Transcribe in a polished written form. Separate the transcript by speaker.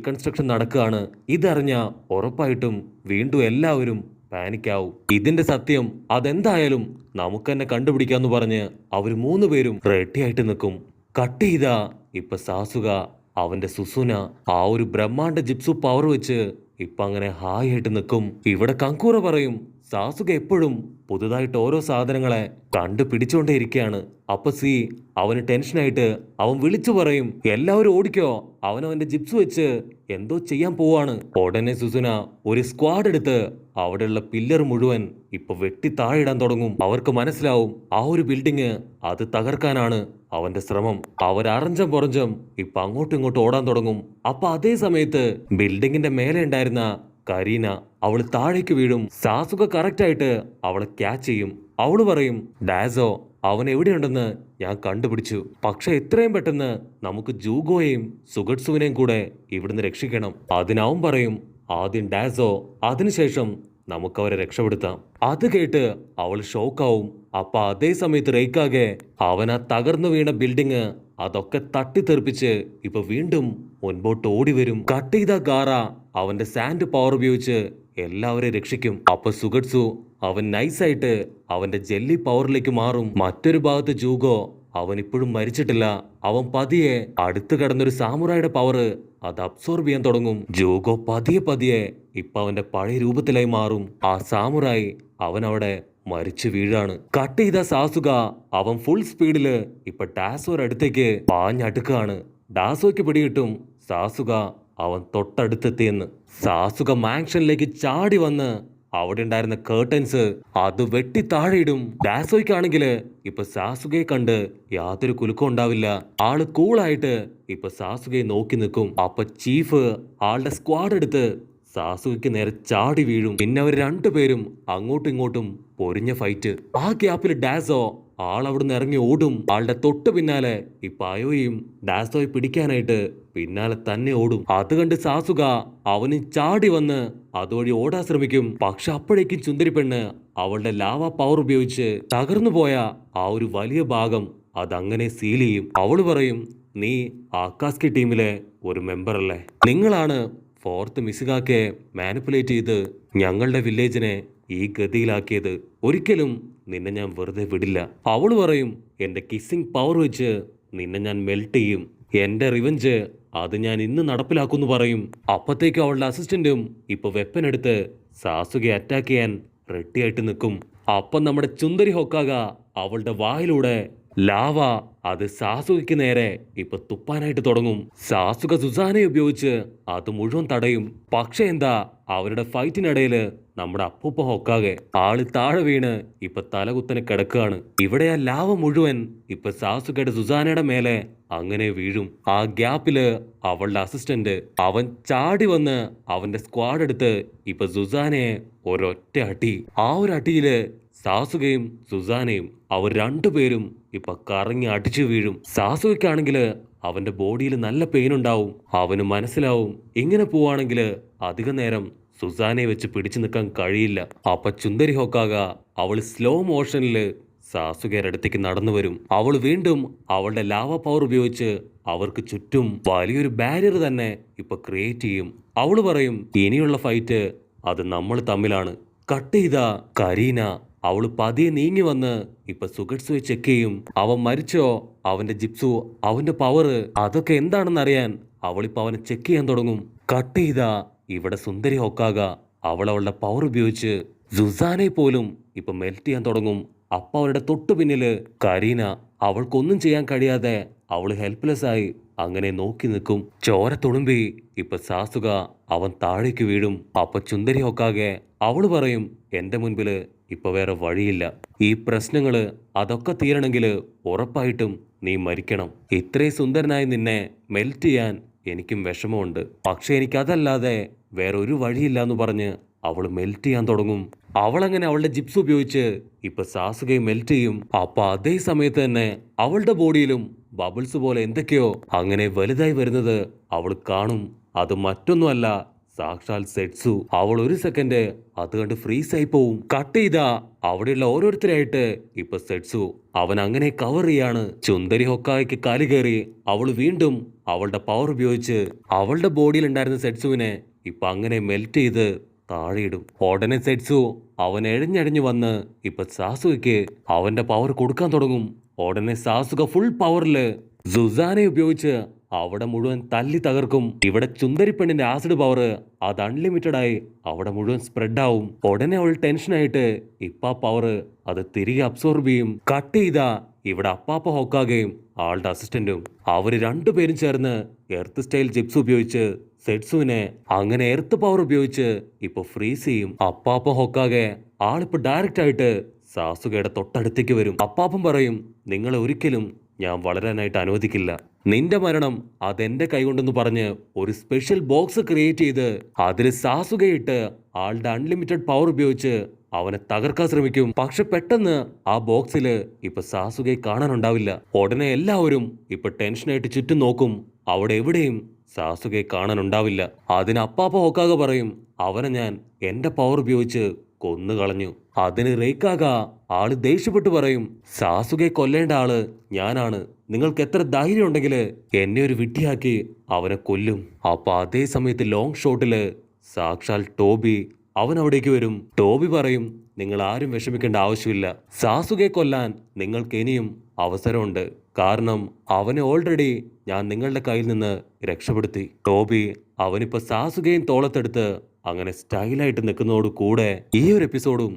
Speaker 1: Construction നടക്കുകയാണ്. ഇതറിഞ്ഞ ഉറപ്പായിട്ടും വീണ്ടും എല്ലാവരും പാനിക്കാവും. ഇതിന്റെ സത്യം അതെന്തായാലും നമുക്ക് തന്നെ കണ്ടുപിടിക്കാന്ന് പറഞ്ഞ് അവർ 3 പേരും റെഡിയായിട്ട് നിൽക്കും. കട്ട് ചെയ്താ ഇപ്പൊ സാസുക അവന്റെ സുസുന ആ ഒരു ബ്രഹ്മാണ്ഡ ജിപ്സു പവർ വെച്ച് ഇപ്പൊ അങ്ങനെ ഹായ് ആയിട്ട് നിൽക്കും. ഇവിടെ കങ്കൂറ പറയും സാസുക എപ്പോഴും പുതുതായിട്ട് ഓരോ സാധനങ്ങളെ കണ്ടുപിടിച്ചോണ്ടേ ഇരിക്കുകയാണ്. അപ്പൊ സി അവന് ടെൻഷനായിട്ട് അവൻ വിളിച്ചു പറയും എല്ലാവരും ഓടിക്കോ, അവനവന്റെ ജിപ്സ് വെച്ച് എന്തോ ചെയ്യാൻ പോവാണ്. ഉടനെ സുസുന ഒരു സ്ക്വാഡ് എടുത്ത് അവിടെയുള്ള പില്ലർ മുഴുവൻ ഇപ്പൊ വെട്ടി താഴെയിടാൻ തുടങ്ങും. അവർക്ക് മനസ്സിലാവും ആ ഒരു ബിൽഡിങ് അത് തകർക്കാനാണ് അവന്റെ ശ്രമം. അവരറഞ്ചം പുറഞ്ചം ഇപ്പൊ അങ്ങോട്ടും ഇങ്ങോട്ടും ഓടാൻ തുടങ്ങും. അപ്പൊ അതേ സമയത്ത് ബിൽഡിങ്ങിന്റെ മേലെ ഉണ്ടായിരുന്ന കരീന അവള് താഴേക്ക് വീഴും. സാസുക കറക്റ്റ് ആയിട്ട് അവളെ ക്യാച്ച് ചെയ്യും. അവള് പറയും ഡാസോ അവൻ എവിടെയുണ്ടെന്ന് ഞാൻ കണ്ടുപിടിച്ചു, പക്ഷെ എത്രയും പെട്ടെന്ന് നമുക്ക് ജൂഗോയെയും സുഗട്സുവിനെയും കൂടെ ഇവിടുന്ന് രക്ഷിക്കണം. അതിനവൻ പറയും ആദ്യം ഡാസോ, അതിനുശേഷം നമുക്കവരെ രക്ഷപ്പെടുത്താം. അത് കേട്ട് അവൾ ഷോക്കാവും. അപ്പൊ അതേ സമയത്ത് റെയ്ക്കാകെ അവൻ ആ തകർന്നു വീണ ബിൽഡിങ് അതൊക്കെ തട്ടിത്തെറിപ്പിച്ച് ഇപ്പൊ വീണ്ടും മുൻപോട്ട് ഓടി വരും. കട്ട് ചെയ്ത ഗാറ അവന്റെ സാൻഡ് പവർ ഉപയോഗിച്ച് എല്ലാവരെയും രക്ഷിക്കും. അപ്പൊ സുഗട്സു അവൻ നൈസായിട്ട് അവന്റെ ജെല്ലി പവറിലേക്ക് മാറും. മറ്റൊരു ഭാഗത്ത് ജൂഗോ അവൻ ഇപ്പോഴും മരിച്ചിട്ടില്ല. അവൻ പതിയെ അടുത്ത് കിടന്നൊരു സാമുറായുടെ പവർ അത് അബ്സോർബ് ചെയ്യാൻ തുടങ്ങും. ജൂഗോ പതിയെ പതിയെ ഇപ്പൊ അവന്റെ പഴയ രൂപത്തിലായി മാറും. ആ സാമുറായി അവൻ അവിടെ മരിച്ചു വീഴാണ്. കട്ട് ചെയ്ത സാസുക അവൻ ഫുൾ സ്പീഡില് ഇപ്പൊ ഡാസോയുടെ അടുത്തേക്ക് പാഞ്ഞടുക്കാണ്. ഡാസോയ്ക്ക് പിടികിട്ടും സാസുക അവൻ തൊട്ടടുത്തെത്തിയെന്ന്. സാസുക മാൻഷനിലേക്ക് ചാടി വന്ന് അവിടെ ഉണ്ടായിരുന്ന കേർട്ടൻസ് അത് വെട്ടി താഴെയിടും. ഡാസോയ്ക്കാണെങ്കില് ഇപ്പൊ സാസുകയെ കണ്ട് യാതൊരു കുലുക്കം ഉണ്ടാവില്ല. ആള് കൂളായിട്ട് ഇപ്പൊ സാസുകയെ നോക്കി നിൽക്കും. അപ്പൊ ചീഫ് ആളുടെ സ്ക്വാഡ് എടുത്ത് സാസുകയ്ക്ക് നേരെ ചാടി വീഴും. പിന്നെ അവർ രണ്ടുപേരും അങ്ങോട്ടും ഇങ്ങോട്ടും പൊരിഞ്ഞ ഫൈറ്റ്. ആ ഗ്യാപ്പിൽ ഡാസോ ആളവിടുന്ന് ഇറങ്ങി ഓടും. ആളുടെ തൊട്ട് പിന്നാലെ ഇപ്പൊ അയോയും ഡാസോയെ പിടിക്കാനായിട്ട് പിന്നാലെ തന്നെ ഓടും. അത് കണ്ട് സാസുക അവന് ചാടി വന്ന് അതുവഴി ഓടാൻ ശ്രമിക്കും. പക്ഷെ അപ്പോഴേക്കും ചുന്ദരി പെണ്ണ് അവളുടെ ലാവ പവർ ഉപയോഗിച്ച് തകർന്നു പോയ ആ ഒരു വലിയ ഭാഗം അതങ്ങനെ സീൽ ചെയ്യും. അവള് പറയും നീ ആക്കാസ്കി ടീമിലെ ഒരു മെമ്പർ അല്ലേ, നിങ്ങളാണ് 4th മിസുകാക്കെ മാനിപ്പുലേറ്റ് ചെയ്ത് ഞങ്ങളുടെ വില്ലേജിനെ ഈ ഗതിയിലാക്കിയത്. ഒരിക്കലും നിന്നെ ഞാൻ വെറുതെ വിടില്ല. അവള് പറയും എന്റെ കിസ്സിംഗ് പവർ വെച്ച് നിന്നെ ഞാൻ മെൽറ്റ് ചെയ്യും, എന്റെ റിവഞ്ച് അത് ഞാൻ ഇന്ന് നടപ്പിലാക്കുമെന്ന് പറയും. അപ്പത്തേക്കും അവളുടെ അസിസ്റ്റന്റും ഇപ്പൊ വെപ്പൻ എടുത്ത് സാസുകയെ അറ്റാക്ക് ചെയ്യാൻ റെഡി ആയിട്ട് നിൽക്കും. അപ്പം നമ്മുടെ ചുന്ദരി ഹൊക്കാക അവളുടെ വായിലൂടെ ലാവ അത് സാസുകയ്ക്ക് നേരെ ഇപ്പൊ തുപ്പാനായിട്ട് തുടങ്ങും. സാസുക സുസാനെ ഉപയോഗിച്ച് അത് മുഴുവൻ തടയും. പക്ഷെ എന്താ അവരുടെ ഫൈറ്റിനിടയില് നമ്മുടെ അപ്പൂപ്പ ഹൊക്കാകെ ആള് താഴെ വീണ് ഇപ്പൊ തലകുത്തനെ കിടക്കുകയാണ്. ഇവിടെ ആ ലാവ മുഴുവൻ ഇപ്പൊ സാസുകയുടെ സുസാനയുടെ മേലെ അങ്ങനെ വീഴും. ആ ഗ്യാപ്പില് അവളുടെ അസിസ്റ്റന്റ് അവൻ ചാടി വന്ന് അവന്റെ സ്ക്വാഡ് എടുത്ത് ഇപ്പൊ സുസാനയെ ഒരൊറ്റ അടി. ആ ഒരു അടിയില് സാസുകയും സുസാനയും അവർ രണ്ടുപേരും ഇപ്പൊ കറങ്ങി അടിച്ചു വീഴും. സാസുകയ്ക്കാണെങ്കില് അവന്റെ ബോഡിയിൽ നല്ല പെയിൻ ഉണ്ടാവും. അവന് മനസ്സിലാവും ഇങ്ങനെ പോവാണെങ്കിൽ അധിക നേരം സുസാനയെ വെച്ച് പിടിച്ചു നിൽക്കാൻ കഴിയില്ല. അപ്പൊ ചുന്ദരി ഹൊക്കാക അവൾ സ്ലോ മോഷനില് സാസുകയുടെ അടുത്തേക്ക് നടന്നു വരും. അവൾ വീണ്ടും അവളുടെ ലാവ പവർ ഉപയോഗിച്ച് അവർക്ക് ചുറ്റും വലിയൊരു ബാരിയർ തന്നെ ഇപ്പൊ ക്രിയേറ്റ് ചെയ്യും. അവള് പറയും ഇനിയുള്ള ഫൈറ്റ് അത് നമ്മൾ തമ്മിലാണ്. കട്ട് ചെയ്ത കരീന അവള് പതിയെ നീങ്ങി വന്ന് ഇപ്പൊ സുഗട്സുയെ ചെക്ക് ചെയ്യും. അവൻ മരിച്ചോ, അവന്റെ ജിപ്സു, അവന്റെ പവർ അതൊക്കെ എന്താണെന്ന് അറിയാൻ അവളിപ്പോ അവനെ ചെക്ക് ചെയ്യാൻ തുടങ്ങും. കട്ട് ചെയ്ത ഇവിടെ സുന്ദരി ഹൊക്കാക അവൾ അവളുടെ പവർ ഉപയോഗിച്ച് സുസാനെ പോലും ഇപ്പൊ മെൽറ്റ് ചെയ്യാൻ തുടങ്ങും. അപ്പൊ അവരുടെ തൊട്ടു പിന്നില് കരീന അവൾക്കൊന്നും ചെയ്യാൻ കഴിയാതെ അവള് ഹെൽപ്ലെസ് ആയി അങ്ങനെ നോക്കി നിൽക്കും. ചോര തുളുമ്പി ഇപ്പൊ സാസുക അവൻ താഴേക്ക് വീഴും. അപ്പൊ ചുന്ദരി ഹൊക്കാകെ അവള് പറയും എന്റെ മുൻപില് ഇപ്പൊ വേറെ വഴിയില്ല, ഈ പ്രശ്നങ്ങള് അതൊക്കെ തീരണമെങ്കില് ഉറപ്പായിട്ടും നീ മരിക്കണം. ഇത്രയും സുന്ദരനായി നിന്നെ മെൽറ്റ് ചെയ്യാൻ എനിക്കും വിഷമമുണ്ട്, പക്ഷെ എനിക്കതല്ലാതെ വേറെ ഒരു വഴിയില്ല എന്ന് പറഞ്ഞ് അവള് മെൽറ്റ് ചെയ്യാൻ തുടങ്ങും. അവളങ്ങനെ അവളുടെ ജിപ്സ് ഉപയോഗിച്ച് ഇപ്പൊ സാസുകയെ മെൽറ്റ് ചെയ്യും. അപ്പൊ അതേ സമയത്ത് തന്നെ അവളുടെ ബോഡിയിലും ബബിൾസ് പോലെ എന്തൊക്കെയോ അങ്ങനെ വലുതായി വരുന്നത് അവൾ കാണും. അത് മറ്റൊന്നുമല്ല സാക്ഷാൽ സെറ്റ്സു. അവൾ ഒരു സെക്കൻഡ് അത് കണ്ട് ഫ്രീസ് ആയി പോവും. കട്ട് ചെയ്താ അവിടെയുള്ള ഓരോരുത്തരായിട്ട് ഇപ്പൊ സെറ്റ്സു അവൻ അങ്ങനെ കവർ ചെയ്യാണ്. ചുന്ദരി ഹൊക്കാഗയ്ക്ക് കാല് കയറി അവൾ വീണ്ടും അവളുടെ പവർ ഉപയോഗിച്ച് അവളുടെ ബോഡിയിൽ ഉണ്ടായിരുന്ന സെറ്റ്സുവിനെ ഇപ്പൊ അങ്ങനെ മെൽറ്റ് ചെയ്ത് താഴെയിടും. ഉടനെ സെറ്റ്സു അവൻ എഴഞ്ഞെഴഞ്ഞു വന്ന് ഇപ്പൊ സാസുകയ്ക്ക് അവന്റെ പവർ കൊടുക്കാൻ തുടങ്ങും. ഉടനെ സാസുക ഫുൾ പവറില് സുസാനെ ഉപയോഗിച്ച് അവിടെ മുഴുവൻ തല്ലി തകർക്കും. ഇവിടെ ചുന്ദരി പെണ്ണിന്റെ ആസിഡ് പവർ അത് അൺലിമിറ്റഡ് ആയി അവിടെ മുഴുവൻ സ്പ്രെഡ് ആവും. ഉടനെ അവൾ ടെൻഷനായിട്ട് ഇപ്പ പവർ അത് തിരികെ അബ്സോർബ് ചെയ്യും. കട്ട് ചെയ്താ ഇവിടെ അപ്പാപ്പ ഹൊക്കാഗയും ആളുടെ അസിസ്റ്റന്റും അവര് രണ്ടുപേരും ചേർന്ന് എർത്ത് സ്റ്റൈൽ ജിപ്സ് ഉപയോഗിച്ച് സെറ്റ്സുവിനെ അങ്ങനെ എർത്ത് പവർ ഉപയോഗിച്ച് ഇപ്പൊ ഫ്രീസ് ചെയ്യും. അപ്പാപ്പ ഹൊക്കാഗെ ആളിപ്പോ ഡയറക്റ്റ് ആയിട്ട് സാസുകയുടെ തൊട്ടടുത്തേക്ക് വരും. അപ്പാപ്പൻ പറയും, നിങ്ങളെ ഒരിക്കലും ഞാൻ വളരാനായിട്ട് അനുവദിക്കില്ല. നിന്റെ മരണം അതെന്റെ കൈകൊണ്ടെന്ന് പറഞ്ഞ് ഒരു സ്പെഷ്യൽ ബോക്സ് ക്രിയേറ്റ് ചെയ്ത് അതിൽ സാസുകയിട്ട് ആളുടെ അൺലിമിറ്റഡ് പവർ ഉപയോഗിച്ച് അവനെ തകർക്കാൻ ശ്രമിക്കും. പക്ഷെ പെട്ടെന്ന് ആ ബോക്സില് ഇപ്പൊ സാസുകയെ കാണാനുണ്ടാവില്ല. ഉടനെ എല്ലാവരും ഇപ്പൊ ടെൻഷനായിട്ട് ചുറ്റും നോക്കും. അവിടെ എവിടെയും സാസുകയെ കാണാനുണ്ടാവില്ല. അതിന് അപ്പാപ്പ ഹൊക്കാഗ പറയും, അവനെ ഞാൻ എന്റെ പവർ ഉപയോഗിച്ച് കൊന്നുകളഞ്ഞു. അതിന് റെയ്ക്കാഗ ആള് ദേഷ്യപ്പെട്ട് പറയും, സാസുകയെ കൊല്ലേണ്ട ആള് ഞാനാണ്. നിങ്ങൾക്ക് എത്ര ധൈര്യം ഉണ്ടെങ്കിൽ എന്നെ ഒരു വിഡ്ഢിയാക്കി അവനെ കൊല്ലും. അപ്പൊ അതേ സമയത്ത് ലോങ് ഷോട്ടില് സാക്ഷാൽ ടോബി അവൻ അവിടേക്ക് വരും. ടോബി പറയും, നിങ്ങൾ ആരും വിഷമിക്കേണ്ട ആവശ്യമില്ല. സാസുകയെ കൊല്ലാൻ നിങ്ങൾക്ക് ഇനിയും അവസരമുണ്ട്. കാരണം അവനെ ഓൾറെഡി ഞാൻ നിങ്ങളുടെ കയ്യിൽ നിന്ന് രക്ഷപ്പെടുത്തി. ടോബി അവനിപ്പോ സാസുകയും തോളത്തെടുത്ത് അങ്ങനെ സ്റ്റൈലായിട്ട് നിൽക്കുന്നതോട് കൂടെ ഈ ഒരു എപ്പിസോഡും